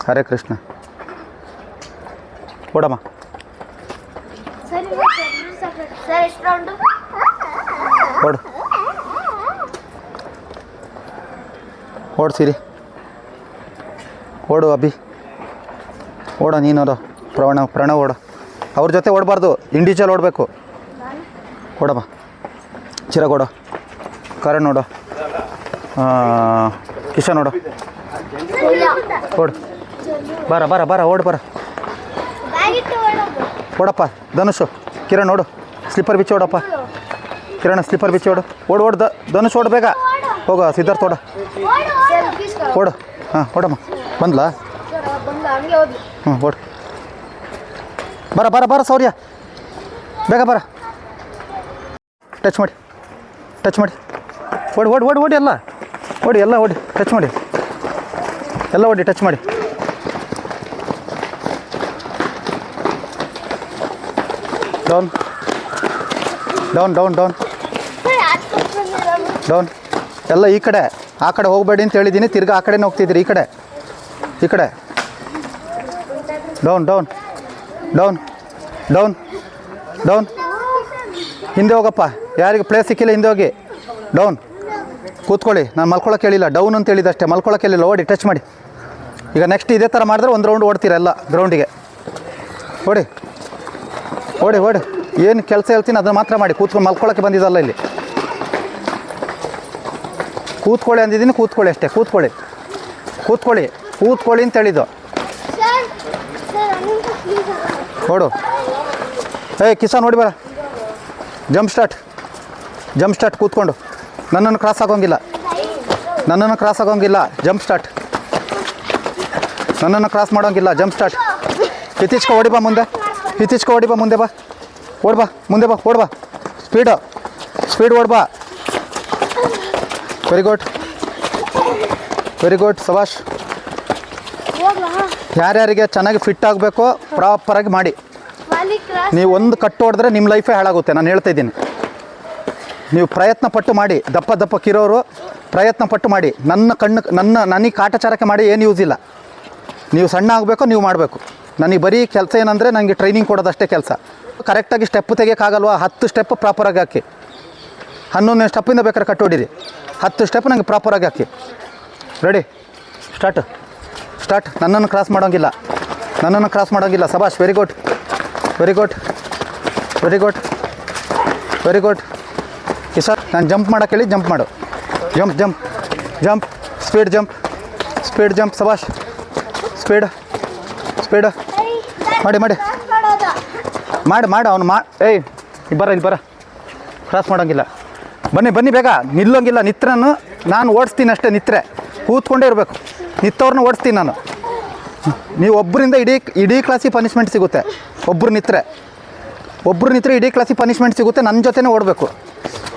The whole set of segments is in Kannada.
ಹರೇ ಕೃಷ್ಣ. ಓಡಮ್ಮ. ಓಡು ಓಡು ಸಿರಿ, ಓಡು ಅಭಿ, ಓಡ ನೀನೋಡು. ಪ್ರಣವ್ ಓಡು. ಅವ್ರ ಜೊತೆ ಓಡಬಾರ್ದು, ಇಂಡಿವಿಜುವಲ್ ಓಡಬೇಕು. ಓಡಮ್ಮ. ಚಿರಾಗ್ ಓಡು, ಕರಣ್ ಓಡು, ಕಿಶನ್ ಓಡು. ಓಡು, ಬರ ಬರ ಬರ ಓಡು ಬರ. ಓಡಪ್ಪ ಧನುಷು. ಕಿರಣ್ ಓಡು, ಸ್ಲಿಪ್ಪರ್ ಬಿಚ್ಚಿ ಓಡಪ್ಪ. ಕಿರಣ್ ಸ್ಲಿಪ್ಪರ್ ಬಿಚ್ಚಿ ಓಡು. ಓಡು ಓಡು ಧನುಷ್ ಓಡು ಬೇಗ. ಹೋಗ ಸಿದ್ಧಾರ್ಥ ಓಡು. ಓಡು. ಹಾಂ ಓಡಮ್ಮ. ಬಂದ್ಲಾ? ಹ್ಞೂ ಓಡು. ಬರ ಬರ ಬರ ಸೌರ್ಯ, ಬೇಗ ಬರ. ಟಚ್ ಮಾಡಿ, ಟಚ್ ಮಾಡಿ. ಓಡಿ ಓಡಿ ಓಡಿ ಓಡಿ ಎಲ್ಲ ಓಡಿ, ಎಲ್ಲ ಓಡಿ, ಟಚ್ ಮಾಡಿ, ಎಲ್ಲ ಓಡಿ, ಟಚ್ ಮಾಡಿ. Down down down down down. ಎಲ್ಲ ಈ ಕಡೆ, ಆ ಕಡೆ ಹೋಗಬೇಡಿ ಅಂತ ಹೇಳಿದ್ದೀನಿ. ತಿರ್ಗಿ ಆ ಕಡೆನೇ ಹೋಗ್ತಿದ್ರಿ, ಈ ಕಡೆ, ಈ ಕಡೆ. Down down down down down. ಹಿಂದೆ ಹೋಗಪ್ಪ, ಯಾರಿಗೆ ಪ್ಲೇಸ್ ಸಿಕ್ಕಿಲ್ಲ ಹಿಂದೆ ಹೋಗಿ. ಡೌನ್. ಕೂತ್ಕೊಳ್ಳಿ, ನಾನು ಮಲ್ಕೊಳಕ್ಕೆ ಹೇಳಿಲ್ಲ, ಡೌನ್ ಅಂತ ಹೇಳಿದ್ದು ಅಷ್ಟೇ, ಮಲ್ಕೊಳಕ್ಕೆ ಹೇಳಿಲ್ಲ. ಓಡಿ, ಟಚ್ ಮಾಡಿ. ಈಗ ನೆಕ್ಸ್ಟ್ ಇದೇ ಥರ ಮಾಡಿದ್ರೆ ಒಂದು ರೌಂಡ್ ಓಡ್ತೀರ ಎಲ್ಲ ಗ್ರೌಂಡಿಗೆ. ಓಡಿ ಓಡಿ ಓಡಿ. ಏನು ಕೆಲಸ ಹೇಳ್ತೀನಿ ಅದನ್ನು ಮಾತ್ರ ಮಾಡಿ. ಕೂತ್ಕೊಂಡು ಮಲ್ಕೊಳಕ್ಕೆ ಬಂದಿದ್ದಲ್ಲ ಇಲ್ಲಿ. ಕೂತ್ಕೊಳ್ಳಿ ಅಂದಿದ್ದೀನಿ, ಕೂತ್ಕೊಳ್ಳಿ ಅಷ್ಟೇ. ಕೂತ್ಕೊಳ್ಳಿ ಕೂತ್ಕೊಳ್ಳಿ ಕೂತ್ಕೊಳ್ಳಿ ಅಂತ ಹೇಳಿದ್ದು. ಓಡು. ಕಿಶನ್ ನೋಡಿ ಬರ. Jump start, jump start. ಕೂತ್ಕೊಂಡು ನನ್ನನ್ನು ಕ್ರಾಸ್ ಆಗೋಂಗಿಲ್ಲ, ನನ್ನನ್ನು ಕ್ರಾಸ್ ಆಗೋಂಗಿಲ್ಲ. ಜಂಪ್ ಸ್ಟಾರ್ಟ್, ನನ್ನನ್ನು ಕ್ರಾಸ್ ಮಾಡೋಂಗಿಲ್ಲ. Jump start. ಇತ್ತೀಚೆಗೆ ಓಡಿ ಬಾ ಮುಂದೆ, ಇತ್ತೀಚೆಗೆ ಓಡಿ ಬಾ ಮುಂದೆ ಬಾ. ಓಡ್ಬಾ ಮುಂದೆ ಬಾ, ಓಡ್ಬಾ. ಸ್ಪೀಡು ಸ್ಪೀಡ್ ಓಡ್ಬಾ. ವೆರಿ ಗುಡ್, ವೆರಿ ಗುಡ್, ಸಬಾಷ್. ಯಾರ್ಯಾರಿಗೆ ಚೆನ್ನಾಗಿ ಫಿಟ್ ಆಗಬೇಕೋ ಪ್ರಾಪರಾಗಿ ಮಾಡಿ. ನೀವು ಒಂದು ಕಟ್ಟು ಹೊಡೆದ್ರೆ ನಿಮ್ಮ ಲೈಫೇ ಹಾಳಾಗುತ್ತೆ, ನಾನು ಹೇಳ್ತಾ ಇದ್ದೀನಿ. ನೀವು ಪ್ರಯತ್ನ ಪಟ್ಟು ಮಾಡಿ. ದಪ್ಪ ದಪ್ಪಕ್ಕಿರೋರು ಪ್ರಯತ್ನ ಪಟ್ಟು ಮಾಡಿ. ನನಗೆ ಕಾಟಾಚಾರಕ್ಕೆ ಮಾಡಿ ಏನು ಯೂಸ್ ಇಲ್ಲ. ನೀವು ಸಣ್ಣ ಆಗಬೇಕು, ನೀವು ಮಾಡಬೇಕು. ನನಗೆ ಬರೀ ಕೆಲಸ ಏನಂದರೆ ನನಗೆ ಟ್ರೈನಿಂಗ್ ಕೊಡೋದಷ್ಟೇ ಕೆಲಸ. ಕರೆಕ್ಟಾಗಿ ಸ್ಟೆಪ್ ತೆಗಿಯೋಕ್ಕಾಗಲ್ವ? 10 ಸ್ಟೆಪ್ ಪ್ರಾಪರಾಗಿ ಹಾಕಿ. 11ನೇ ಸ್ಟೆಪ್ಪಿಂದ ಬೇಕಾದ್ರೆ ಕಟ್ಟು ಹೊಡೀರಿ. 10 ಸ್ಟೆಪ್ ನನಗೆ ಪ್ರಾಪರಾಗಿ ಹಾಕಿ. Ready, start start. ನನ್ನನ್ನು ಕ್ರಾಸ್ ಮಾಡೋಂಗಿಲ್ಲ, ನನ್ನನ್ನು ಕ್ರಾಸ್ ಮಾಡೋಂಗಿಲ್ಲ. ಸಬಾಷ್, very good, very good, very good, very good. Sir ನಾನು ಜಂಪ್ ಮಾಡೋಕ್ಕೆ ಹೇಳಿ, ಜಂಪ್ ಮಾಡು. Jump jump jump. Speed jump, speed jump. ಸಬಾಷ್, ಸ್ಪೀಡ್ ಸ್ಪೀಡ್. ಮಾಡಿ ಮಾಡಿ ಮಾಡಿ ಮಾಡಿ. ಅವ್ನು ಏಯ್ ಬರ, ಇಲ್ಲಿ ಬರ. ಕ್ರಾಸ್ ಮಾಡೋಂಗಿಲ್ಲ. ಬನ್ನಿ ಬನ್ನಿ ಬೇಗ. ನಿಲ್ಲೋಂಗಿಲ್ಲ. ನಿತ್ರನು ನಾನು ಓಡಿಸ್ತೀನಿ ಅಷ್ಟೇ. ನಿತ್ರೆ ಕೂತ್ಕೊಂಡೇ ಇರಬೇಕು. ನಿತ್ತವ್ರನ್ನ ಓಡಿಸ್ತೀನಿ ನಾನು. ನೀವು ಒಬ್ಬರಿಂದ ಇಡೀ ಕ್ಲಾಸಿಗೆ ಪನಿಷ್ಮೆಂಟ್ ಸಿಗುತ್ತೆ. ಒಬ್ಬರು ನಿತ್ರೆ ಇಡೀ ಕ್ಲಾಸಿಗೆ ಪನಿಷ್ಮೆಂಟ್ ಸಿಗುತ್ತೆ. ನನ್ನ ಜೊತೆನೇ ಓಡಬೇಕು.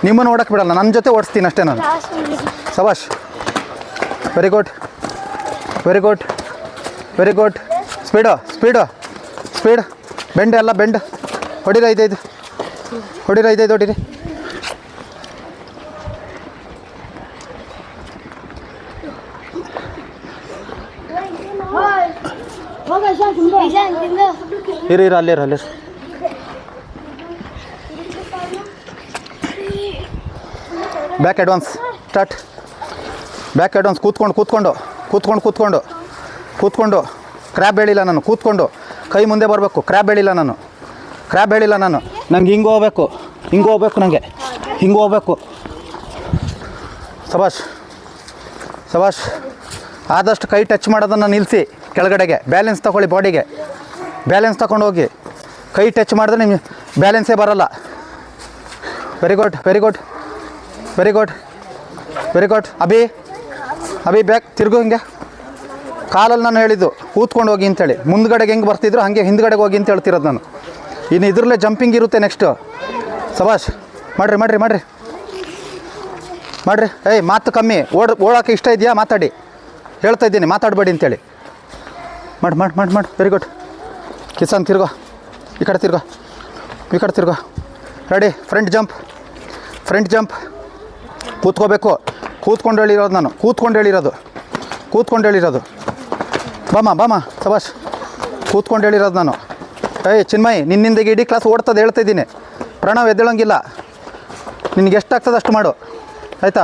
ನಿಮ್ಮನ್ನು ಓಡಕ್ಕೆ ಬಿಡಲ್ಲ, ನನ್ನ ಜೊತೆ ಓಡಿಸ್ತೀನಿ ಅಷ್ಟೇ ನಾನು. ಸಬಾಷ್, very good, very good, very good. Speed speed speed. Bend ಎಲ್ಲ ಬೆಂಡ್. ಹೊಡಿರಿ 5 ಹೊಡಿರಿ 5 ಹೊಡಿರಿ. ಇರಿ ಅಲ್ಲೇ ಅಲ್ಲೇ. Back advance start. Back advance. ಕೂತ್ಕೊಂಡು ಕ್ರ್ಯಾಬ್ ಹೇಳಿಲ್ಲ ನಾನು. ಕೂತ್ಕೊಂಡು ಕೈ ಮುಂದೆ ಬರಬೇಕು. ಕ್ರ್ಯಾಬ್ ಹೇಳಿಲ್ಲ ನಾನು. ನಂಗೆ ಹಿಂಗೆ ಹೋಗ್ಬೇಕು, ನನಗೆ ಹಿಂಗೆ ಹೋಗ್ಬೇಕು. ಸಬಾಷ್ ಸಬಾಷ್. ಆದಷ್ಟು ಕೈ ಟಚ್ ಮಾಡೋದನ್ನು ನಿಲ್ಲಿಸಿ. ಕೆಳಗಡೆಗೆ ಬ್ಯಾಲೆನ್ಸ್ ತಗೊಳ್ಳಿ. ಬಾಡಿಗೆ ಬ್ಯಾಲೆನ್ಸ್ ತಗೊಂಡು ಹೋಗಿ. ಕೈ ಟಚ್ ಮಾಡಿದ್ರೆ ನಿಮಗೆ ಬ್ಯಾಲೆನ್ಸೇ ಬರೋಲ್ಲ. Very good, very good, very good, very good. Abhi back ತಿರುಗು. ಹಿಂಗೆ ಕಾಲಲ್ಲಿ ನಾನು ಹೇಳಿದ್ದು ಕೂತ್ಕೊಂಡು ಹೋಗಿ ಅಂತೇಳಿ. ಮುಂದ್ಗಡೆಗೆ ಹೆಂಗೆ ಬರ್ತಿದ್ರು ಹಾಗೆ ಹಿಂದ್ಗಡೆಗೆ ಹೋಗಿ ಅಂತ ಹೇಳ್ತಿರೋದು ನಾನು. ಇನ್ನು ಇದರಲ್ಲೇ ಜಂಪಿಂಗ್ ಇರುತ್ತೆ ನೆಕ್ಸ್ಟು. ಸಬಾಷ್, ಮಾಡಿರಿ ಮಾಡಿರಿ ಮಾಡಿರಿ ಮಾಡಿರಿ. ಮಾತು ಕಮ್ಮಿ. ಓಡೋಕ್ಕೆ ಇಷ್ಟ ಇದೆಯಾ? ಮಾತಾಡಿ. ಹೇಳ್ತಾ ಇದ್ದೀನಿ ಮಾತಾಡಬೇಡಿ ಅಂತೇಳಿ. ಮಾಡಿ ಮಾಡಿ ಮಾಡಿ ಮಾಡಿ. Very good. ಕಿಸನ್ ತಿರ್ಗೋ, ಈ ಕಡೆ ತಿರ್ಗೋ, ಈ ಕಡೆ ತಿರ್ಗೋ. Ready, front jump, front jump. ಕೂತ್ಕೋಬೇಕು. ಕೂತ್ಕೊಂಡು ಹೇಳಿರೋದು ನಾನು. ಕೂತ್ಕೊಂಡು ಹೇಳಿರೋದು. ಬಾಮ ಸಬಾಷ್. ಕೂತ್ಕೊಂಡು ಹೇಳಿರೋದು ನಾನು. ಏಯ್ ಚಿನ್ಮಯ್, ನಿನ್ನಿಂದ ಇಡೀ ಕ್ಲಾಸ್ ಓಡ್ತದೆ ಹೇಳ್ತಿದ್ದೀನಿ. ಪ್ರಣವ್ ಎದ್ದೇಳಂಗಿಲ್ಲ. ನಿನಗೆ ಎಷ್ಟಾಗ್ತದೆ ಅಷ್ಟು ಮಾಡು, ಆಯಿತಾ?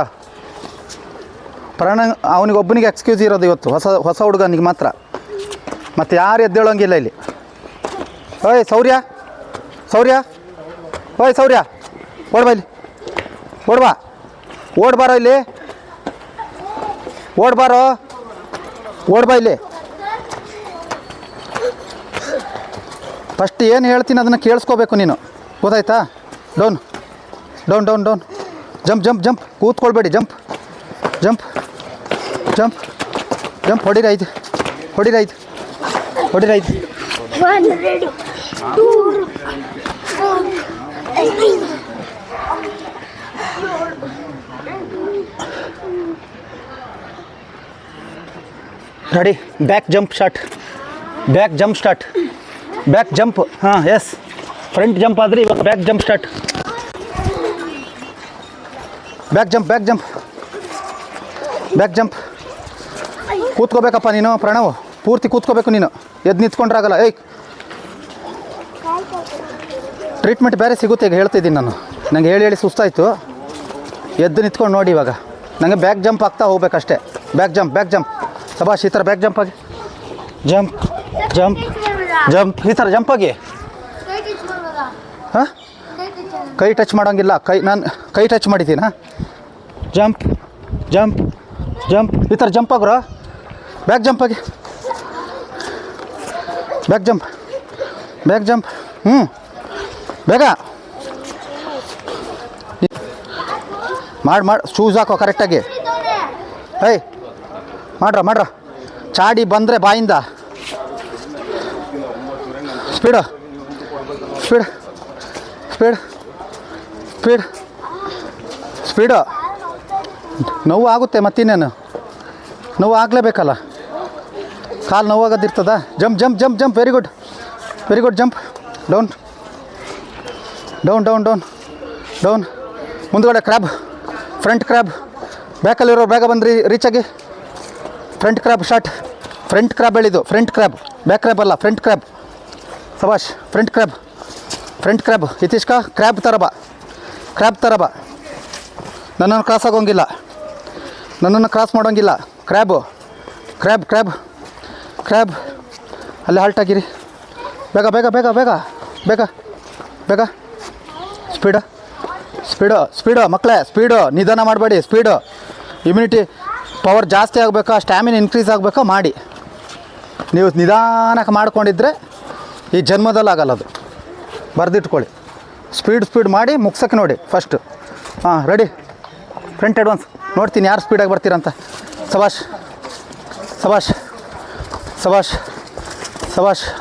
ಅವನಿಗೆ ಒಬ್ಬನಿಗೆ ಎಕ್ಸ್ಕ್ಯೂಸ್ ಇರೋದು ಇವತ್ತು, ಹೊಸ ಹುಡುಗನಿಗೆ ಮಾತ್ರ. ಮತ್ತು ಯಾರು ಎದ್ದೇಳಂಗಿಲ್ಲ ಇಲ್ಲಿ. ಓಯ್ ಸೌರ್ಯ, ಓಯ್ ಸೌರ್ಯ, ಓಡ್ಬಾ ಇಲ್ಲಿ, ಓಡ್ಬಾರೋ ಇಲ್ಲಿ, ಓಡ್ಬಾ ಇಲ್ಲಿ. ಫಸ್ಟ್ ಏನು ಹೇಳ್ತೀನಿ ಅದನ್ನು ಕೇಳಿಸ್ಕೋಬೇಕು ನೀನು, ಗೊತ್ತಾಯ್ತಾ? ಡೌನ್, ಜಂಪ್, ಕೂತ್ಕೊಳ್ಬೇಡಿ, ಜಂಪ್. ಹೊಡಿರಿ ಐದು. 1, 2, 3 ready. Back jump start. Back jump. ಹಾಂ, ಎಸ್. ಫ್ರಂಟ್ ಜಂಪ್ ಆದರೆ ಇವಾಗ back jump start. Back jump. ಕೂತ್ಕೋಬೇಕಪ್ಪ ನೀನು ಪ್ರಣವ್, ಪೂರ್ತಿ ಕೂತ್ಕೋಬೇಕು ನೀನು. ಎದ್ದು ನಿಂತ್ಕೊಂಡ್ರಾಗಲ್ಲ. ಏಯ್, ಟ್ರೀಟ್ಮೆಂಟ್ ಬೇರೆ ಸಿಗುತ್ತೆ ಈಗ ಹೇಳ್ತಿದ್ದೀನಿ ನಾನು. ನನಗೆ ಹೇಳಿ ಸುಸ್ತಾಯಿತು. ಎದ್ದು ನಿಂತ್ಕೊಂಡು ನೋಡಿ ಇವಾಗ. ನನಗೆ ಬ್ಯಾಕ್ ಜಂಪ್ ಆಗ್ತಾ ಹೋಗ್ಬೇಕಷ್ಟೇ. Back jump. ಸಬಾಷ್, ಈ ಥರ ಬ್ಯಾಕ್ ಜಂಪ್ ಆಗಿ. ಜಂಪ್. ಈ ಥರ ಜಂಪ್ ಆಗಿ. ಹಾಂ, ಕೈ ಟಚ್ ಮಾಡೋಂಗಿಲ್ಲ. ನಾನು ಕೈ ಟಚ್ ಮಾಡಿದ್ದೀನಾ? ಜಂಪ್. ಈ ಥರ ಜಂಪ್ ಆಗ್ರೋ. ಬ್ಯಾಕ್ ಜಂಪ್ ಆಗಿ. Back jump. ಬೇಗ ಮಾಡಿ. ಶೂಸ್ ಹಾಕೋ ಕರೆಕ್ಟಾಗಿ. ಏಯ್, ಮಾಡ್ರ. ಚಾಡಿ ಬಂದರೆ ಬಾಯಿಂದ. ಸ್ಪೀಡು. ನೋವು ಆಗುತ್ತೆ, ಮತ್ತಿನ್ನೇನು ನೋವು ಆಗಲೇಬೇಕಲ್ಲ. ಕಾಲು ನೋವಾಗೋದಿರ್ತದ. Jump. Very good. Jump. Down. ಮುಂದುಗಡೆ ಕ್ರ್ಯಾಬ್. Front crab. ಬ್ಯಾಕಲ್ಲಿರೋ ಬೇಗ ಬಂದ್ರಿ ರೀಚಾಗಿ. Front crab start. Front crab ಹೇಳಿದ್ದು. ಫ್ರಂಟ್ ಕ್ರ್ಯಾಬ್, ಬ್ಯಾಕ್ ಕ್ರ್ಯಾಬ್ ಅಲ್ಲ, ಫ್ರಂಟ್ ಕ್ರ್ಯಾಬ್. ಸಬಾಷ್. Front crab. ಇತಿಷ್ಕ ಕ್ರ್ಯಾಬ್ ಥರ ಬಾ. ನನ್ನನ್ನು ಕ್ರಾಸ್ ಆಗೋಂಗಿಲ್ಲ, ನನ್ನನ್ನು ಕ್ರಾಸ್ ಮಾಡೋಂಗಿಲ್ಲ. ಕ್ರ್ಯಾಬ್. ಅಲ್ಲಿ ಹಾಲ್ಟ್ ಆಗಿರಿ. ಬೇಗ. ಸ್ಪೀಡು ಮಕ್ಕಳೇ, ಸ್ಪೀಡು. ನಿಧಾನ ಮಾಡಬೇಡಿ, ಸ್ಪೀಡು. ಇಮ್ಯುನಿಟಿ ಪವರ್ ಜಾಸ್ತಿ ಆಗಬೇಕಾ, ಸ್ಟ್ಯಾಮಿನ ಇನ್ಕ್ರೀಸ್ ಆಗಬೇಕಾ ಮಾಡಿ. ನೀವು ನಿಧಾನಕ್ಕೆ ಮಾಡ್ಕೊಂಡಿದ್ರೆ ಈ ಜನ್ಮದಲ್ಲಿ ಆಗಲ್ಲ ಅದು. ಬರೆದಿಟ್ಕೊಳ್ಳಿ. ಸ್ಪೀಡ್ ಮಾಡಿ ಮುಗ್ಸೋಕ್ಕೆ ನೋಡಿ ಫಸ್ಟು. ಹಾಂ, ರೆಡಿ. Front advance. ನೋಡ್ತೀನಿ ಯಾರು ಸ್ಪೀಡಾಗಿ ಬರ್ತೀರಂತ. ಸಬಾಷ್.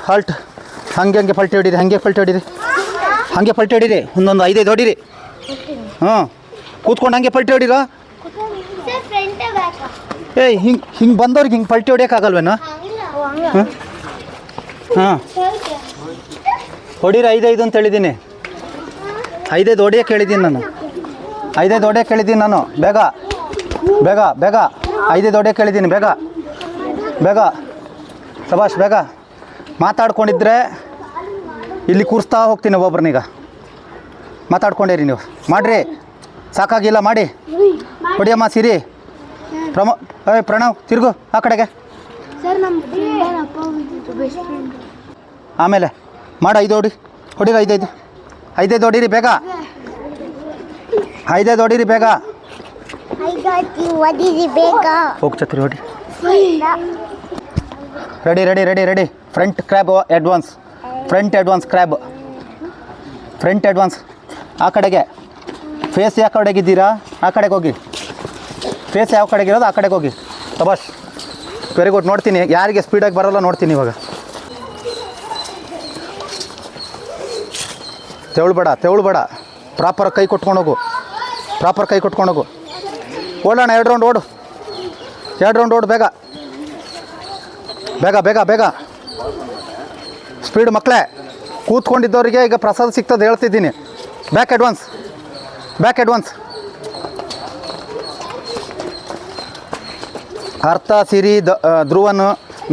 ಹಾಲ್ಟ್. ಹಂಗೆ ಪಲ್ಟಿ ಹೊಡೀರಿ. ಒಂದೊಂದು 5 ಹೊಡೀರಿ. ಹಾಂ, ಕೂತ್ಕೊಂಡು ಹಂಗೆ ಪಲ್ಟಿ ಹೊಡೀರೋ. ಏಯ್, ಹಿಂಗೆ ಬಂದವ್ರಿಗೆ ಹಿಂಗೆ ಪಲ್ಟಿ ಹೊಡಿಯೋಕ್ಕಾಗಲ್ವೇನೋ? ಹಾಂ, ಹೊಡೀರಿ. 5 ಅಂತ ಹೇಳಿದ್ದೀನಿ. 5 ಹೊಡಿಯೋಕೆ ಹೇಳಿದ್ದೀನಿ ನಾನು. 5 ಹೊಡಿಯೋಕೆ ಹೇಳಿದ್ದೀನಿ ನಾನು. ಬೇಗ 5 ಹೊಡಿಯೋಕೆ ಹೇಳಿದ್ದೀನಿ. ಬೇಗ. ಸಬಾಷ್, ಬೇಗ. ಮಾತಾಡ್ಕೊಂಡಿದ್ರೆ ಇಲ್ಲಿ ಕೂರಿಸ್ತಾ ಹೋಗ್ತೀನಿ ಒಬ್ಬೊಬ್ರನ್ನೀಗ. ಮಾತಾಡ್ಕೊಂಡಿರಿ ನೀವು. ಮಾಡಿರಿ, ಸಾಕಾಗಿಲ್ಲ ಮಾಡಿ. ಹೊಡಿಯಮ್ಮ ಸಿರಿ. ಪ್ರಣವ್ ತಿರುಗು ಆ ಕಡೆಗೆ. ಆಮೇಲೆ ಮಾಡು. 5 ಹೊಡೀರಿ. 5 ಹೊಡೀರಿ ಬೇಗ. 5 ಹೊಡೀರಿ ಬೇಗ. ಹೋಗಿ ಛತ್ರಿ ಹೊಡಿ. Ready. Front crab advance. Front advance. ಆ ಕಡೆಗೆ. ಫೇಸ್ ಯಾವ ಕಡೆಗಿದ್ದೀರಾ ಆ ಕಡೆಗೆ ಹೋಗಿ. ಫೇಸ್ ಯಾವ ಕಡೆಗಿರೋದು ಆ ಕಡೆಗೆ ಹೋಗಿ. ಸಬಾಷ್, ವೆರಿ ಗುಡ್. ನೋಡ್ತೀನಿ ಯಾರಿಗೆ ಸ್ಪೀಡಾಗಿ ಬರೋಲ್ಲ ನೋಡ್ತೀನಿ ಇವಾಗ. ತೆವಳ್ಬೇಡ. ಪ್ರಾಪರ್ ಕೈ ಕೊಟ್ಕೊಂಡು ಹೋಗು. ಓಡೋಣ. 2 ರೌಂಡ್ ಓಡು. ಬೇಗ. ಸ್ಪೀಡ್ ಮಕ್ಕಳೇ. ಕೂತ್ಕೊಂಡಿದ್ದವರಿಗೆ ಈಗ ಪ್ರಸಾದ ಸಿಗ್ತದೆ ಹೇಳ್ತಿದ್ದೀನಿ. Back advance. ಅರ್ಥ, ಸಿರಿ, ಧ್ರುವನ್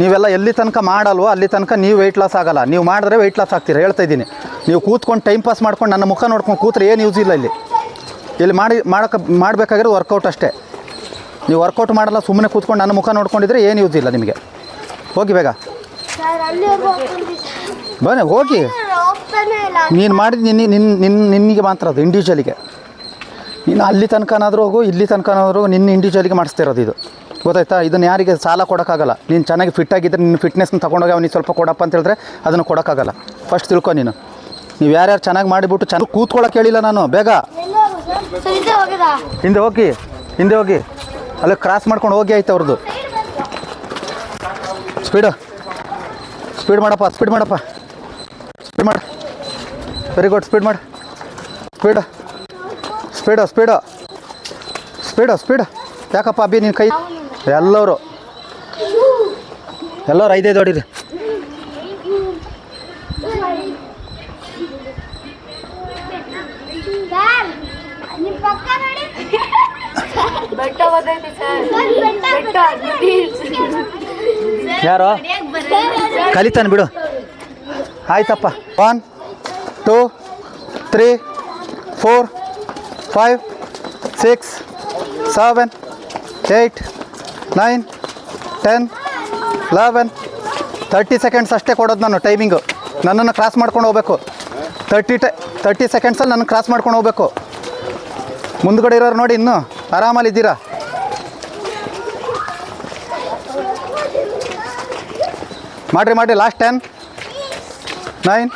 ನೀವೆಲ್ಲ ಎಲ್ಲಿ ತನಕ ಮಾಡಲ್ವೋ ಅಲ್ಲಿ ತನಕ ನೀವು ವೆಯ್ಟ್ ಲಾಸ್ ಆಗೋಲ್ಲ. ನೀವು ಮಾಡಿದ್ರೆ ವೆಯ್ಟ್ ಲಾಸ್ ಆಗ್ತೀರಾ, ಹೇಳ್ತಾ ಇದ್ದೀನಿ. ನೀವು ಕೂತ್ಕೊಂಡು ಟೈಮ್ ಪಾಸ್ ಮಾಡ್ಕೊಂಡು ನನ್ನ ಮುಖ ನೋಡ್ಕೊಂಡು ಕೂತ್ರೆ ಏನು ಯೂಸ್ ಇಲ್ಲ. ಇಲ್ಲಿ ಮಾಡಬೇಕಾಗಿರೋದು ವರ್ಕೌಟ್ ಅಷ್ಟೇ. ನೀವು ವರ್ಕೌಟ್ ಮಾಡಲ್ಲ, ಸುಮ್ಮನೆ ಕೂತ್ಕೊಂಡು ನನ್ನ ಮುಖ ನೋಡ್ಕೊಂಡಿದ್ರೆ ಏನು ಯೂಸ್ ಇಲ್ಲ ನಿಮಗೆ. ಹೋಗಿ ಬೇಗ ಬನ್ನಿ, ಹೋಗಿ. ನೀನು ಮಾಡಿದ್ದು ನಿನ್ನಿಗೆ ಮಾತ್ರ ಅದು, ಇಂಡಿವಿಜುವಲಿಗೆ. ನೀನು ಅಲ್ಲಿ ತನಕನಾದರೂ ಹೋಗು, ಇಲ್ಲಿ ತನಕನಾದರೂ ನಿನ್ನ ಇಂಡಿವಿಜುವಲಿಗೆ ಮಾಡಿಸ್ತಿರೋದು ಇದು, ಗೊತ್ತಾಯ್ತಾ? ಇದನ್ನು ಯಾರಿಗೆ ಸಾಲ ಕೊಡೋಕ್ಕಾಗಲ್ಲ. ನೀನು ಚೆನ್ನಾಗಿ ಫಿಟ್ಟಾಗಿದ್ದರೆ ನಿನ್ನ ಫಿಟ್ನೆಸ್ನ ತೊಗೊಂಡೋಗಿ ಅವ್ನಿಗೆ ಸ್ವಲ್ಪ ಕೊಡಪ್ಪ ಅಂತ ಹೇಳಿದ್ರೆ ಅದನ್ನು ಕೊಡೋಕ್ಕಾಗಲ್ಲ. ಫಸ್ಟ್ ತಿಳ್ಕೊ ನೀನು. ನೀವು ಯಾರ್ಯಾರು ಚೆನ್ನಾಗಿ ಮಾಡಿಬಿಟ್ಟು ಚೆನ್ನಾಗಿ ಕೂತ್ಕೊಳ್ಳೋಕೆ ಹೇಳಿಲ್ಲ ನಾನು. ಬೇಗ ಹಿಂದೆ ಹೋಗಿ ಅಲ್ಲಿ ಕ್ರಾಸ್ ಮಾಡ್ಕೊಂಡು ಹೋಗಿ ಆಯ್ತು ಅವ್ರದ್ದು. ಸ್ಪೀಡ್ ಮಾಡಪ್ಪ, ಸ್ಪೀಡ್ ಮಾಡು. ವೆರಿ ಗುಡ್, ಸ್ಪೀಡ್ ಯಾಕಪ್ಪ ಅಬ್ಬಿ ನಿನ್ನ ಕೈ? ಎಲ್ಲರೂ 5 ಹೊಡೀರಿ. ಯಾರೋ ಕಲಿತಾನೆ ಬಿಡು. ಆಯ್ತಪ್ಪ. 1 2 3 4 5 6 7 8 9 10 11 30 ಸೆಕೆಂಡ್ಸ್ ಅಷ್ಟೇ ಕೊಡೋದು ನಾನು ಟೈಮಿಂಗು. ನನ್ನನ್ನು ಕ್ರಾಸ್ ಮಾಡ್ಕೊಂಡು ಹೋಗ್ಬೇಕು. 30 ಸೆಕೆಂಡ್ಸಲ್ಲಿ ನನ್ನ ಕ್ರಾಸ್ ಮಾಡ್ಕೊಂಡು ಹೋಗ್ಬೇಕು. ಮುಂದ್ಗಡೆ ಇರೋರು ನೋಡಿ ಇನ್ನೂ ಆರಾಮಲ್ಲಿದ್ದೀರಾ. ಮಾಡಿರಿ. ಲಾಸ್ಟ್ 10 9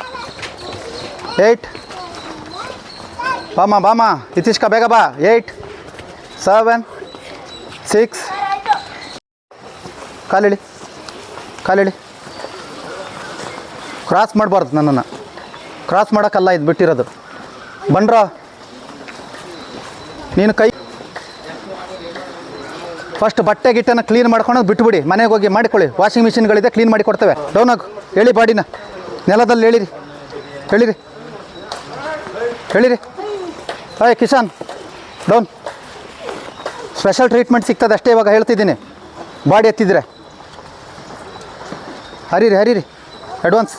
8 ಬಾಮ ಇತಿಷ್ಕ ಬೇಗ ಬಾ. 8 7 6 ಕಾಲಿಳಿ. ಕ್ರಾಸ್ ಮಾಡಬಾರ್ದು, ನನ್ನನ್ನು ಕ್ರಾಸ್ ಮಾಡೋಕ್ಕಲ್ಲ ಇದು ಬಿಟ್ಟಿರೋದು. ಬನ್ರ ನೀನು ಕೈ ಫಸ್ಟ್ ಬಟ್ಟೆ ಗಿಟ್ಟನ್ನು ಕ್ಲೀನ್ ಮಾಡ್ಕೊಂಡು ಬಿಟ್ಟುಬಿಡಿ. ಮನೆಗೆ ಹೋಗಿ ಮಾಡಿಕೊಳ್ಳಿ. ವಾಷಿಂಗ್ ಮಿಷಿನ್ಗಳಿದೆ, ಕ್ಲೀನ್ ಮಾಡಿ ಕೊಡ್ತೇವೆ. ಡೌನ್ ಆಗಿ ಹೇಳಿ, ಬಾಡಿನ ನೆಲದಲ್ಲಿ ಹೇಳಿರಿ. Hi Kishan, down. Special treatment ಸಿಗ್ತದೆ ಅಷ್ಟೇ ಇವಾಗ ಹೇಳ್ತಿದ್ದೀನಿ. ಬಾಡಿ ಎತ್ತಿದ್ರೆ ಹರೀರಿ. ಅಡ್ವಾನ್ಸ್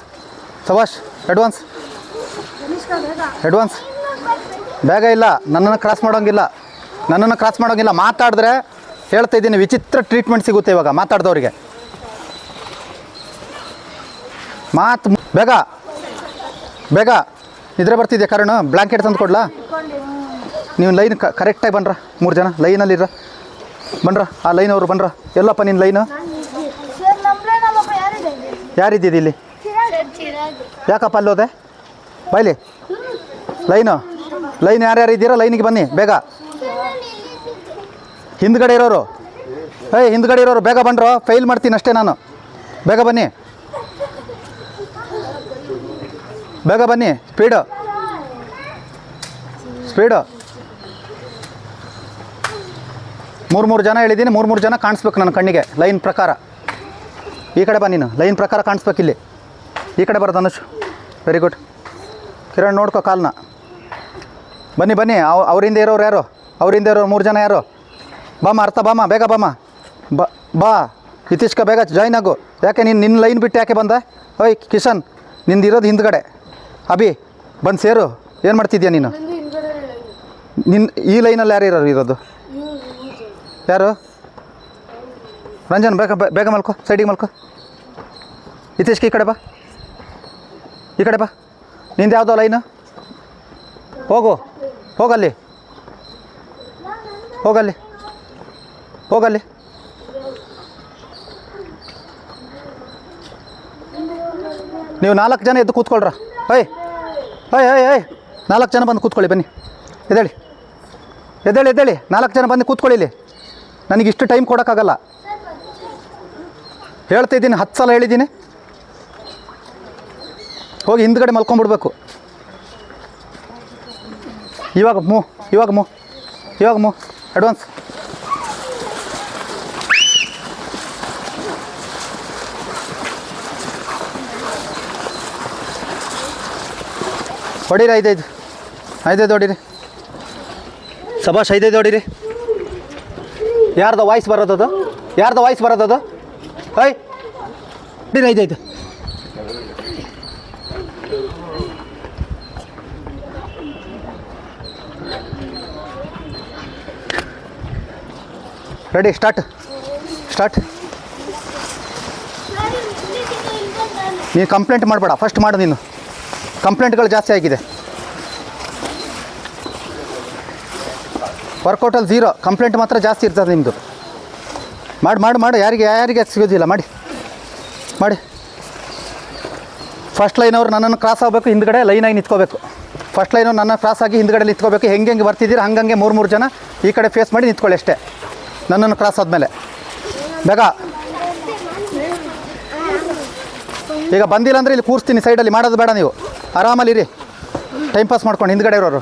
ಸವಾಶ್, ಅಡ್ವಾನ್ಸ್. ಬೇಗ ಇಲ್ಲ, ನನ್ನನ್ನು ಕ್ರಾಸ್ ಮಾಡೋಂಗಿಲ್ಲ. ಮಾತಾಡಿದ್ರೆ ಹೇಳ್ತಾ ಇದ್ದೀನಿ, ವಿಚಿತ್ರ ಟ್ರೀಟ್ಮೆಂಟ್ ಸಿಗುತ್ತೆ ಇವಾಗ ಮಾತಾಡ್ದವ್ರಿಗೆ. ಬೇಗ ನಿದ್ರೆ ಬರ್ತಿದ್ಯಾ? ಕಾರಣ ಬ್ಲ್ಯಾಂಕೆಟ್ ತಂದು ಕೊಡ್ಲಾ? ನೀವು ಲೈನ್ ಕರೆಕ್ಟಾಗಿ ಬನ್ರ. 3 ಜನ ಲೈನಲ್ಲಿರ ಬನ್ರ. ಆ ಲೈನ್ ಅವರು ಬನ್ರ. ಎಲ್ಲಪ್ಪ ನಿನ್ನ ಲೈನು? ಯಾರಿದ್ದೀರಿ ಇಲ್ಲಿ? ಯಾಕಪ್ಪ ಅಲ್ಲೋದೆ? ಬೈಲಿ. ಲೈನ್ ಯಾರ್ಯಾರು ಇದ್ದೀರಾ ಲೈನಿಗೆ ಬನ್ನಿ ಬೇಗ. ಹಿಂದ್ಗಡೆ ಇರೋರು ಬೇಗ ಬನ್ರೋ. ಫೈಲ್ ಮಾಡ್ತೀನಿ ಅಷ್ಟೇ ನಾನು. ಬೇಗ ಬನ್ನಿ. ಸ್ಪೀಡು. 3 ಜನ ಹೇಳಿದ್ದೀನಿ. 3 ಜನ ಕಾಣಿಸ್ಬೇಕು ನನ್ನ ಕಣ್ಣಿಗೆ ಲೈನ್ ಪ್ರಕಾರ. ಈ ಕಡೆ ಬಾ ನೀನು. ಲೈನ್ ಪ್ರಕಾರ ಕಾಣಿಸ್ಬೇಕು ಇಲ್ಲಿ. ಈ ಕಡೆ ಬರೋದು ಅನುಷ್. Very good. ಕಿರಣ್ ನೋಡ್ಕೋ ಕಾಲ್ನ. ಬನ್ನಿ. ಅವರಿಂದ ಇರೋರು ಯಾರು? 3 ಜನ ಯಾರು? ಬಾಮ ಅರ್ಥ ಬಾಮ, ಬೇಗ ಬಾಮ. ಬಾ ಹಿತೀಶ್ಕ ಬೇಗ ಜಾಯ್ನ್ ಆಗು. ಯಾಕೆ ನಿನ್ನ ಲೈನ್ ಬಿಟ್ಟು ಯಾಕೆ ಬಂದ? ಓಯ್ ಕಿಶನ್, ನಿಂದಿರೋದು ಹಿಂದ್ಗಡೆ. ಅಭಿ ಬಂದು ಸೇರು. ಏನು ಮಾಡ್ತಿದ್ಯಾ ನೀನು? ಈ ಲೈನಲ್ಲಿ ಇರೋದು? ಯಾರು? ರಂಜನ್ ಬೇಗ ಮಲ್ಕೋ, ಸೈಡಿಗೆ ಮಲ್ಕೋ. ಹಿತೀಶ್ಕ ಈ ಕಡೆ ಬಾ. ನಿಂದು ಯಾವುದೋ ಲೈನು? ಹೋಗಲ್ಲಿ. ನೀವು 4 ಜನ ಎದ್ದು ಕೂತ್ಕೊಳ್ರ. ಓಯ್ 4 ಜನ ಬಂದು ಕೂತ್ಕೊಳ್ಳಿ. ಬನ್ನಿ, ಎದ್ದೇಳಿ. 4 ಜನ ಬಂದು ಕೂತ್ಕೊಳ್ಳಿ ಇಲ್ಲಿ. ನನಗಿಷ್ಟು ಟೈಮ್ ಕೊಡೋಕ್ಕಾಗಲ್ಲ. ಹೇಳ್ತಾ ಇದ್ದೀನಿ, 10 ಸಲ ಹೇಳಿದ್ದೀನಿ. ಹೋಗಿ ಹಿಂದ್ಗಡೆ ಮಲ್ಕೊಂಡ್ಬಿಡ್ಬೇಕು. ಇವಾಗ ಮೂವ್. ಅಡ್ವಾನ್ಸ್. ಹೊಡೀರಿ. 5 ಹೊಡೀರಿ. ಸಭಾಷ್ 5 ಹೊಡೀರಿ. ಯಾರ್ದು ವಾಯ್ಸ್ ಬರೋದದು? ಓಯ್ ಐದು ರೆಡಿ ಸ್ಟಾರ್ಟ್ ನೀನು ಕಂಪ್ಲೇಂಟ್ ಮಾಡಬೇಡ, ಫಸ್ಟ್ ಮಾಡು. ನೀನು ಕಂಪ್ಲೇಂಟ್ಗಳು ಜಾಸ್ತಿ ಆಗಿದೆ. ವರ್ಕೌಟಲ್ಲಿ 0, ಕಂಪ್ಲೇಂಟ್ ಮಾತ್ರ ಜಾಸ್ತಿ ಇರ್ತದೆ ನಿಮ್ಮದು. ಮಾಡು ಯಾರಿಗೆ ಸಿಗೋದಿಲ್ಲ. ಮಾಡಿ ಫಸ್ಟ್ ಲೈನವ್ರು ನನ್ನನ್ನು ಕ್ರಾಸ್ ಆಗಬೇಕು, ಹಿಂದ್ಗಡೆ ಲೈನಾಗಿ ನಿಂತ್ಕೋಬೇಕು. ಫಸ್ಟ್ ಲೈನವ್ರು ನನ್ನ ಕ್ರಾಸ್ ಆಗಿ ಹಿಂದ್ಗಡೆ ನಿಂತ್ಕೋಬೇಕು. ಹೆಂಗೆ ಬರ್ತಿದ್ದೀರ ಹಂಗೆ 3 ಜನ ಈ ಕಡೆ ಫೇಸ್ ಮಾಡಿ ನಿಂತ್ಕೊಳ್ಳಿ ಅಷ್ಟೇ. ನನ್ನನ್ನು ಕ್ರಾಸ್ ಆದಮೇಲೆ ಬೇಗ. ಈಗ ಬಂದಿಲ್ಲ ಅಂದರೆ ಇಲ್ಲಿ ಕೂರಿಸ್ತೀನಿ ಸೈಡಲ್ಲಿ, ಮಾಡೋದು ಬೇಡ. ನೀವು ಆರಾಮಲ್ಲಿರಿ, ಟೈಮ್ ಪಾಸ್ ಮಾಡ್ಕೊಂಡು ಹಿಂದ್ಗಡೆ ಇರೋರು.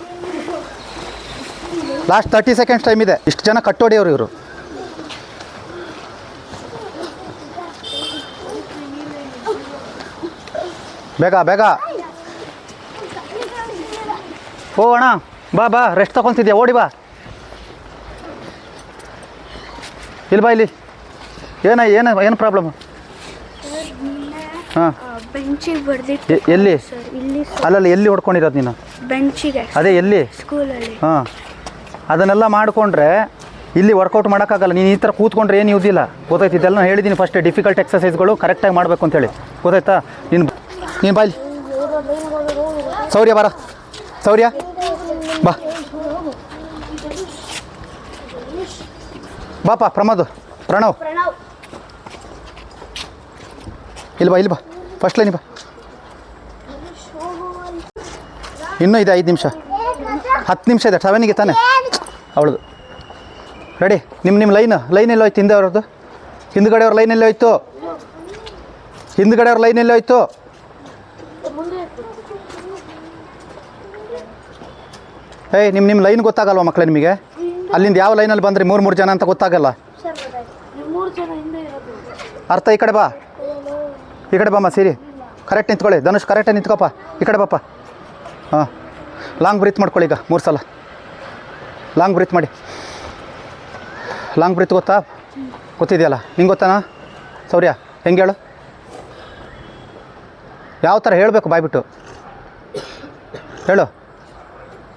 ಲಾಸ್ಟ್ 30 ಸೆಕೆಂಡ್ಸ್ ಟೈಮ್ ಇದೆ. ಇಷ್ಟು ಜನ ಕಟ್ಟೋಡಿಯವರು ಇವರು. ಬೇಗ ಓ ಅಣ್ಣ, ಬಾ ರೆಸ್ಟ್ ತಗೊತಿದ್ಯಾ, ಓಡಿ ಬಾ. ಇಲ್ಲಿ ಏನು ಪ್ರಾಬ್ಲಮ್? ಹಾಂ, ಬೆಂಚಿಗೆ ಬರ್ದಿತ್ತು. ಎಲ್ಲಿ? ಅಲ್ಲಲ್ಲ, ಎಲ್ಲಿ ಹೊಡ್ಕೊಂಡಿರೋದು ನೀನು? ಬೆಂಚಿಗೆ. ಅದೇ ಎಲ್ಲಿ? ಸ್ಕೂಲಲ್ಲಿ. ಹಾಂ, ಅದನ್ನೆಲ್ಲ ಮಾಡಿಕೊಂಡ್ರೆ ಇಲ್ಲಿ ವರ್ಕೌಟ್ ಮಾಡೋಕ್ಕಾಗಲ್ಲ. ನೀನು ಈ ಥರ ಕೂತ್ಕೊಂಡ್ರೆ ಏನು ಯೂಸ್ ಇಲ್ಲ, ಗೊತ್ತಾಯ್ತು? ಇದೆಲ್ಲ ಹೇಳಿದ್ದೀನಿ ಫಸ್ಟ್. ಡಿಫಿಕಲ್ಟ್ ಎಕ್ಸಸೈಸ್ಗಳು ಕರೆಕ್ಟಾಗಿ ಮಾಡಬೇಕು ಅಂತೇಳಿ, ಗೊತ್ತಾಯ್ತಾ? ನೀನು ಬಾಯ್ಲಿ. ಸೌರ್ಯ ಬಾ ಬಾಪ. ಪ್ರಣವ್ ಇಲ್ಲಿ ಬಾ ಫಸ್ಟ್ ಲೈನ್ ಬಾ. ಇನ್ನೂ ಇದೆ 5 ನಿಮಿಷ, 10 ನಿಮಿಷ ಇದೆ. 7ಗೆ ತಾನೆ ಅವಳದು. ರೆಡಿ? ನಿಮ್ಮ ಲೈನ್ ಎಲ್ಲ ಹೋಯ್ತು. ಹಿಂದೆ ಅವ್ರದ್ದು ಹಿಂದ್ಗಡೆಯವ್ರ ಲೈನಲ್ಲಿ ಹೋಯ್ತು. ಏಯ್, ನಿಮ್ಮ ಲೈನ್ ಗೊತ್ತಾಗಲ್ವ ಮಕ್ಕಳೇ ನಿಮಗೆ? ಅಲ್ಲಿಂದ ಯಾವ ಲೈನಲ್ಲಿ ಬಂದ್ರಿ 3 ಜನ ಅಂತ ಗೊತ್ತಾಗಲ್ಲ. ಅರ್ಥ? ಈ ಕಡೆ ಬಾಮ್ಮ. ಸೀರಿ ಕರೆಕ್ಟ್ ನಿಂತ್ಕೊಳ್ಳಿ. ಧನುಷ್ ಕರೆಕ್ಟಾಗಿ ನಿಂತ್ಕೊಪ್ಪ. ಈ ಕಡೆ ಬಾಪ್ಪ. ಹಾಂ, ಲಾಂಗ್ ಬ್ರೀತ್ ಮಾಡ್ಕೊಳ್ಳಿ. ಈಗ 3 ಸಲ ಲಾಂಗ್ ಬ್ರೀತ್ ಮಾಡಿ. ಲಾಂಗ್ ಬ್ರೀತ್ ಗೊತ್ತಿದೆಯಲ್ಲ ನಿಂಗೆ? ಗೊತ್ತಾನಾ ಸೌರ್ಯ? ಹೆಂಗೆ ಹೇಳು? ಯಾವ ಥರ ಹೇಳಬೇಕು? ಬಾಯ್ಬಿಟ್ಟು ಹೇಳು.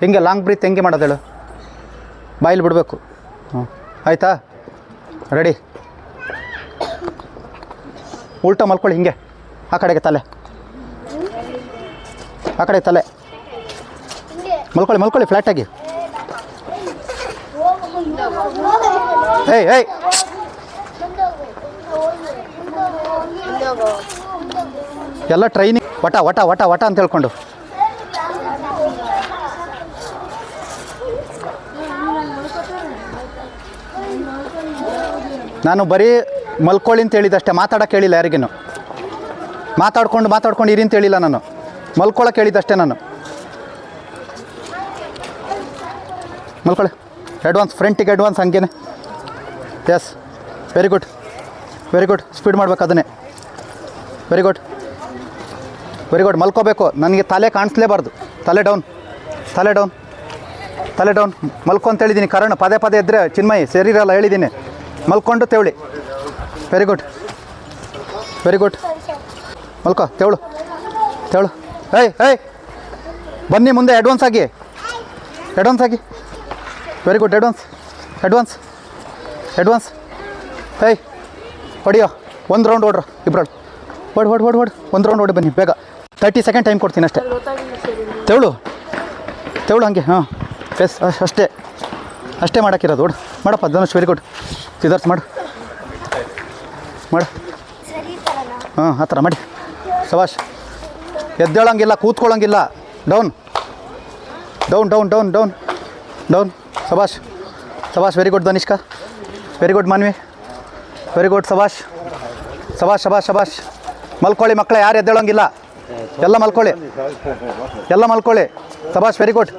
ಹೆಂಗೆ ಲಾಂಗ್ ಬ್ರೀತ್ ಹೆಂಗೆ ಮಾಡೋದು ಹೇಳು? ಬಾಯಲ್ಲಿ ಬಿಡಬೇಕು. ಹ್ಞೂ, ಆಯಿತಾ? ರೆಡಿ? ಉಲ್ಟಾ ಮಲ್ಕೊಳ್ಳಿ. ಹಿಂಗೆ ಆ ಕಡೆಗೆ ತಲೆ ಮಲ್ಕೊಳ್ಳಿ ಫ್ಲ್ಯಾಟಾಗಿ. ಏಯ್ ಎಲ್ಲ ಟ್ರೈನಿಂಗ್ ವಟ ಅಂತ ಹೇಳ್ಕೊಂಡು. ನಾನು ಬರೀ ಮಲ್ಕೊಳ್ಳಿ ಅಂತ ಹೇಳಿದ್ದಷ್ಟೇ, ಮಾತಾಡೋಕ್ಕೆ ಹೇಳಿಲ್ಲ ಯಾರಿಗೇನು. ಮಾತಾಡ್ಕೊಂಡು ಇರಿ ಅಂತ ಹೇಳಿಲ್ಲ ನಾನು, ಮಲ್ಕೊಳ್ಳೋಕೆ ಹೇಳಿದ್ದಷ್ಟೇ ನಾನು. ಮಲ್ಕೊಳ್ಳಿ. ಅಡ್ವಾನ್ಸ್, ಫ್ರಂಟಿಗೆ ಅಡ್ವಾನ್ಸ್, ಹಂಗೇನೆ. Yes, very good. ಸ್ಪೀಡ್ ಮಾಡ್ಬೇಕು ಅದನ್ನೇ. Very good. ಮಲ್ಕೋಬೇಕು. ನನಗೆ ತಲೆ ಕಾಣಿಸ್ಲೇಬಾರ್ದು. ತಲೆ ಡೌನ್. ಮಲ್ಕೊ ಅಂತ ಹೇಳಿದ್ದೀನಿ. ಕರಣ್ ಪದೇ ಇದ್ದರೆ ಚಿನ್ಮಯಿ ಸೇರಿರಲ್ಲ, ಹೇಳಿದ್ದೀನಿ. ಮಲ್ಕೊಂಡು ತೆವಳಿ. Very good. ಮಲ್ಕೋ. ತೆವಳು. ಏಯ್ ಬನ್ನಿ ಮುಂದೆ. ಅಡ್ವಾನ್ಸ್ ಆಗಿ. Very good. ಅಡ್ವಾನ್ಸ್. ಏಯ್ ಹೊಡಿಯೋ. 1 ರೌಂಡ್ ಓಡ್ರು ಇಬ್ಬರು. ಓಡ್ 1 ರೌಂಡ್ ಓಡಿ ಬನ್ನಿ ಬೇಗ. 30 ಸೆಕೆಂಡ್ ಟೈಮ್ ಕೊಡ್ತೀನಿ ಅಷ್ಟೇ. ತೆವಳು ಹಂಗೆ. ಹಾಂ, ಎಸ್, ಅಷ್ಟೇ ಮಾಡೋಕ್ಕಿರೋದು. ಓಡು ಮಾಡಪ್ಪ ಧನುಷ್. Very good. ಸಿದ್ಧಾರ್ಥ ಮಾಡು. ಹಾಂ, ಆ ಥರ ಮಾಡಿ. ಶಬಾಷ್. ಎದ್ದೇಳಂಗಿಲ್ಲ, ಕೂತ್ಕೊಳ್ಳೋಂಗಿಲ್ಲ. ಡೌನ್. ಶಬಾಷ್. Very good Dhanishka. Very good Manvi. Very good. ಶಬಾಷ್. ಮಲ್ಕೊಳ್ಳಿ ಮಕ್ಕಳೇ, ಯಾರು ಎದ್ದೇಳಂಗಿಲ್ಲ. ಎಲ್ಲ ಮಲ್ಕೊಳ್ಳಿ. ಶಬಾಷ್. Very good.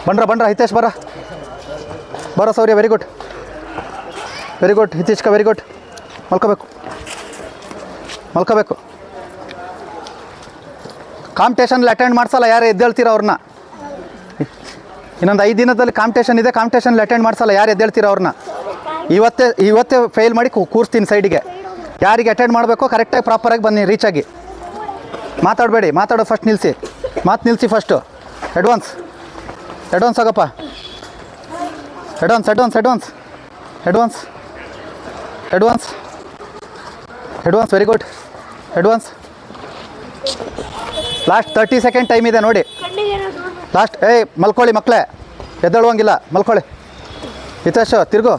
ಬಂದ್ರ ಹಿತೇಶ್ ಬರ ಸೌರ್ಯ. Very good. ಹಿತೇಶ್ಕ. Very good. ಮಲ್ಕೋಬೇಕು. ಕಾಂಪಿಟೇಷನಲ್ಲಿ ಅಟೆಂಡ್ ಮಾಡಿಸಲ್ಲ ಯಾರು ಎದ್ದೇಳ್ತೀರ ಅವ್ರನ್ನ. ಇನ್ನೊಂದು 5 ದಿನದಲ್ಲಿ ಕಾಂಪಿಟೇಷನ್ ಇದೆ. ಕಾಂಪಿಟೇಷನಲ್ಲಿ ಅಟೆಂಡ್ ಮಾಡಿಸಲ್ಲ ಯಾರು ಎದ್ದೇಳ್ತೀರ ಅವ್ರನ್ನ. ಇವತ್ತೇ ಫೇಲ್ ಮಾಡಿ ಕೂರಿಸ್ತೀನಿ ಸೈಡಿಗೆ. ಯಾರಿಗೆ ಅಟೆಂಡ್ ಮಾಡಬೇಕು ಕರೆಕ್ಟಾಗಿ ಪ್ರಾಪರಾಗಿ ಬನ್ನಿ, ರೀಚಾಗಿ. ಮಾತಾಡಬೇಡಿ, ಮಾತಾಡೋದು ಫಸ್ಟ್ ನಿಲ್ಲಿಸಿ, ಮಾತು ನಿಲ್ಲಿಸಿ ಫಸ್ಟು. ಅಡ್ವಾನ್ಸ್ ಆಗಪ್ಪ, advance very good. Last 30 second time ಇದೆ ನೋಡಿ. ಲಾಸ್ಟ್. ಮಲ್ಕೊಳ್ಳಿ ಮಕ್ಕಳೇ, ಎದ್ದೇಳುವಂಗಿಲ್ಲ, ಮಲ್ಕೊಳ್ಳಿ. ಹಿತೇಶ್ ತಿರ್ಗು.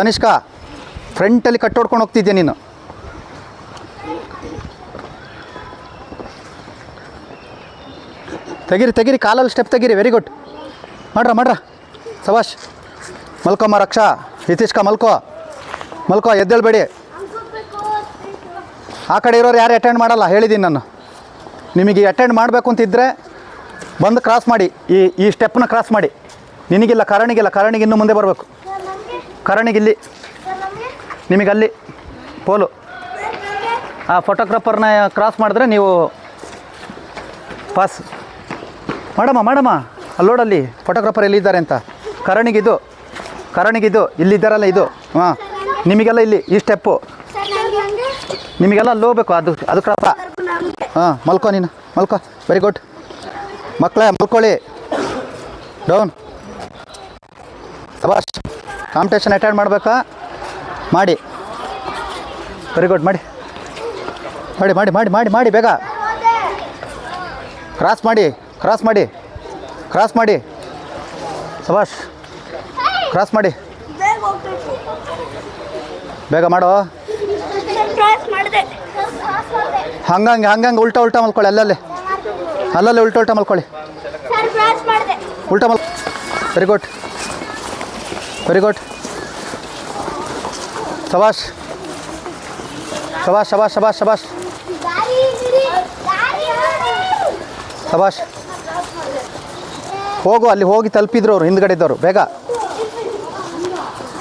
ಧನಿಷ್ಕಾ ಫ್ರಂಟಲ್ಲಿ ಕಟ್ಟೋಡ್ಕೊಂಡು ಹೋಗ್ತಿದ್ದೆ ನೀನು. ತೆಗಿರಿ ಕಾಲಲ್ಲಿ ಸ್ಟೆಪ್ ತೆಗಿರಿ. Very good. ಮಾಡ್ರ ಸವಾಶ್. ಮಲ್ಕೊಮ್ಮ ರಕ್ಷಾ. ಹಿತೇಶ್ಕಾ ಮಲ್ಕೋ, ಎದ್ದೇಳಬೇಡಿ. ಆ ಕಡೆ ಇರೋರು ಯಾರು ಅಟೆಂಡ್ ಮಾಡಲ್ಲ ಹೇಳಿದ್ದೀನಿ ನಾನು. ನಿಮಗೆ ಅಟೆಂಡ್ ಮಾಡಬೇಕು ಅಂತಿದ್ದರೆ ಬಂದು ಕ್ರಾಸ್ ಮಾಡಿ, ಈ ಸ್ಟೆಪ್ನ ಕ್ರಾಸ್ ಮಾಡಿ. ನಿನಗಿಲ್ಲ, ಕರಣಿಗೆ ಇನ್ನೂ ಮುಂದೆ ಬರಬೇಕು. ಕರಣಿಗಿಲ್ಲಿ, ನಿಮಗಲ್ಲಿ ಪೋಲು. ಆ ಫೋಟೋಗ್ರಾಫರ್ನ ಕ್ರಾಸ್ ಮಾಡಿದ್ರೆ ನೀವು ಪಾಸ್. ಮಾಡಮ್ಮ ಅಲ್ಲೋಡಲ್ಲಿ ಫೋಟೋಗ್ರಾಫರ್ ಎಲ್ಲಿದ್ದಾರೆ ಅಂತ. ಕರಣಿಗಿದು ಇಲ್ಲಿದ್ದಾರಲ್ಲ ಇದು. ಹಾಂ, ನಿಮಗೆಲ್ಲ ಇಲ್ಲಿ ಈ ಸ್ಟೆಪ್ಪು ನಿಮಗೆಲ್ಲ ಅಲ್ಲಿ ಹೋಗ್ಬೇಕು. ಅದು ಕ್ರಾಪ. ಹಾಂ, ಮಲ್ಕೋ. ವೆರಿ ಗುಡ್ ಮಕ್ಕಳೇ, ಮಲ್ಕೊಳ್ಳಿ. ಡೌನ್. ಸಬಾಷ್. ಕಾಂಪಿಟೇಷನ್ ಅಟೆಂಡ್ ಮಾಡಬೇಕಾ? ಮಾಡಿ. Very good. ಮಾಡಿ ಬೇಗ. ಕ್ರಾಸ್ ಮಾಡಿ. ಸಬಾಷ್. ಕ್ರಾಸ್ ಮಾಡಿ ಬೇಗ ಮಾಡೋ. ಹಂಗಂಗೆ ಉಲ್ಟಾ ಮಲ್ಕೊಳ್ಳಿ. ಅಲ್ಲಲ್ಲೇ ಉಲ್ಟಾ ಮಲ್ಕೊಳ್ಳಿ. Very good. ಸಬಾಷ್. ಹೋಗು, ಅಲ್ಲಿ ಹೋಗಿ ತಲುಪಿದ್ರು ಅವರು ಹಿಂದ್ಗಡೆ ಇದ್ದವರು. ಬೇಗ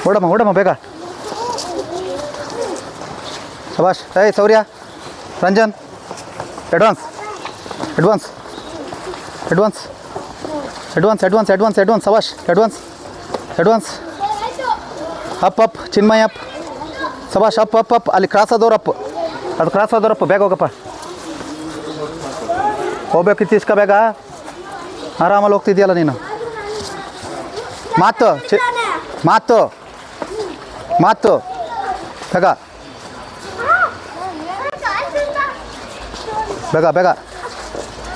ಓಡಮ್ಮ ಬೇಗ. ಸಬಾಷ್. ಸೌರ್ಯ, ರಂಜನ್, ಅಡ್ವಾನ್ಸ್. ಸಬಾಷ್. ಅಡ್ವಾನ್ಸ್. ಅಪ್. ಚಿನ್ಮಯ್ ಅಪ್. ಸಬಾಷ್. ಅಪ್. ಅಲ್ಲಿ ಕ್ರಾಸ್ ಆದವ್ರು ಅಪ್. ಅದು ಕ್ರಾಸ್ ಆದವ್ರಪ್ಪ. ಬೇಗ ಹೋಗಪ್ಪ. ಹೋಗ್ಬೇಕಿತ್ತು ಇಸ್ಕ ಬೇಗ. ಆರಾಮಲ್ಲಿ ಹೋಗ್ತಿದ್ಯಲ್ಲ ನೀನು. ಮಾತು ಬೇಗ.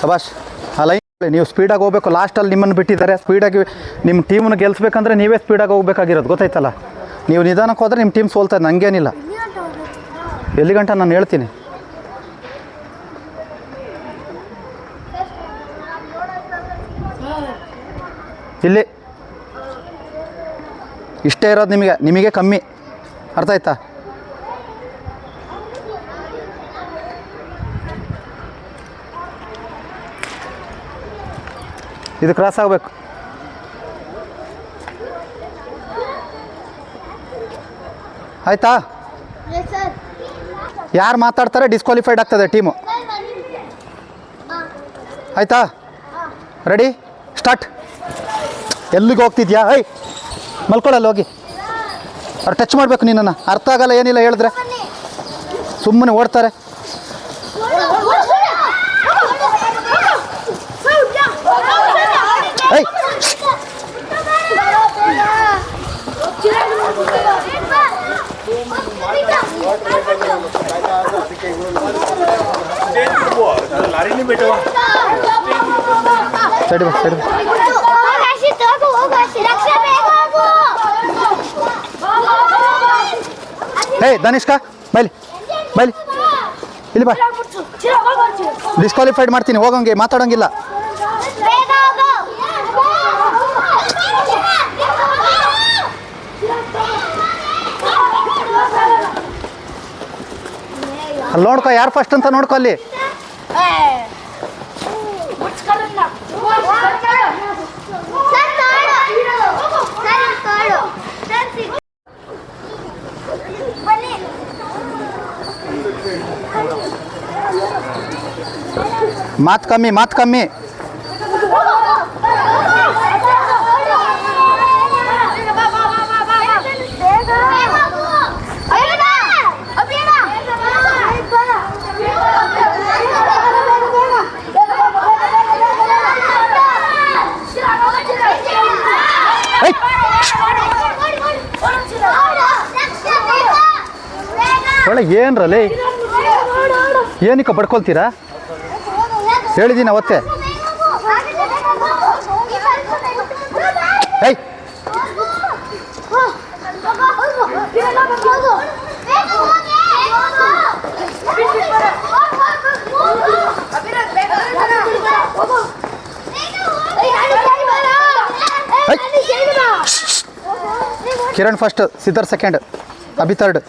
ಸಬಾಷ್. ಆ ಲೈನ್ ನೀವು ಸ್ಪೀಡಾಗಿ ಹೋಗ್ಬೇಕು. ಲಾಸ್ಟಲ್ಲಿ ನಿಮ್ಮನ್ನು ಬಿಟ್ಟಿದ್ದಾರೆ. ಸ್ಪೀಡಾಗಿ ನಿಮ್ಮ ಟೀಮನ್ನು ಗೆಲ್ಲಿಸ್ಬೇಕಂದ್ರೆ ನೀವೇ ಸ್ಪೀಡಾಗಿ ಹೋಗ್ಬೇಕಾಗಿರೋದು, ಗೊತ್ತಾಯ್ತಲ್ಲ. ನೀವು ನಿಧಾನಕ್ಕೆ ಹೋದರೆ ನಿಮ್ಮ ಟೀಮ್ ಸೋಲ್ತಾರೆ, ನನಗೇನಿಲ್ಲ. ಎಲ್ಲಿ ಗಂಟ ನಾನು ಹೇಳ್ತೀನಿ. ಇಲ್ಲಿ ಇಷ್ಟೇ ಇರೋದು ನಿಮಗೆ ಕಮ್ಮಿ. ಅರ್ಥ ಆಯ್ತಾ? ಇದು ಕ್ರಾಸ್ ಆಗಬೇಕು. ಆಯಿತಾ? ಯಾರು ಮಾತಾಡ್ತಾರೆ ಡಿಸ್ಕ್ವಾಲಿಫೈಡ್ ಆಗ್ತದೆ ಟೀಮು. ಆಯಿತಾ? Ready, start. ಎಲ್ಲಿಗೆ ಹೋಗ್ತಿದ್ಯಾ? ಮಲ್ಕೊಳ್ಳಲ್ಲ, ಹೋಗಿ. ಅವ್ರು ಟಚ್ ಮಾಡಬೇಕು ನಿನ್ನನ್ನು. ಅರ್ಥ ಆಗಲ್ಲ, ಏನಿಲ್ಲ ಹೇಳಿದ್ರೆ ಸುಮ್ಮನೆ ಓಡ್ತಾರೆ. ಸೈಡ್ ಧನಿಷ್ಕಾ ಬೈಲಿ ಇಲ್ಲಿ ಬಾ. ಡಿಸ್ಕ್ವಾಲಿಫೈಡ್ ಮಾಡ್ತೀನಿ, ಹೋಗಂಗೆ ಮಾತಾಡೋಂಗಿಲ್ಲ. ಅಲ್ಲಿ ನೋಡ್ಕೊ, ಯಾರು ಫಸ್ಟ್ ಅಂತ ನೋಡ್ಕೊ. ಅಲ್ಲಿ ಮಾತು ಕಮ್ಮಿ. ಒಳ್ಳೆ ಏನ್ರಲ್ಲಿ ಏನಕ್ಕೆ ಬಡ್ಕೊಳ್ತೀರಾ? ಹೇಳಿದ್ದೀನಿ ಅವತ್ತೇ. ಏಯ್ Kiran first, Siddharth second, Abhi third.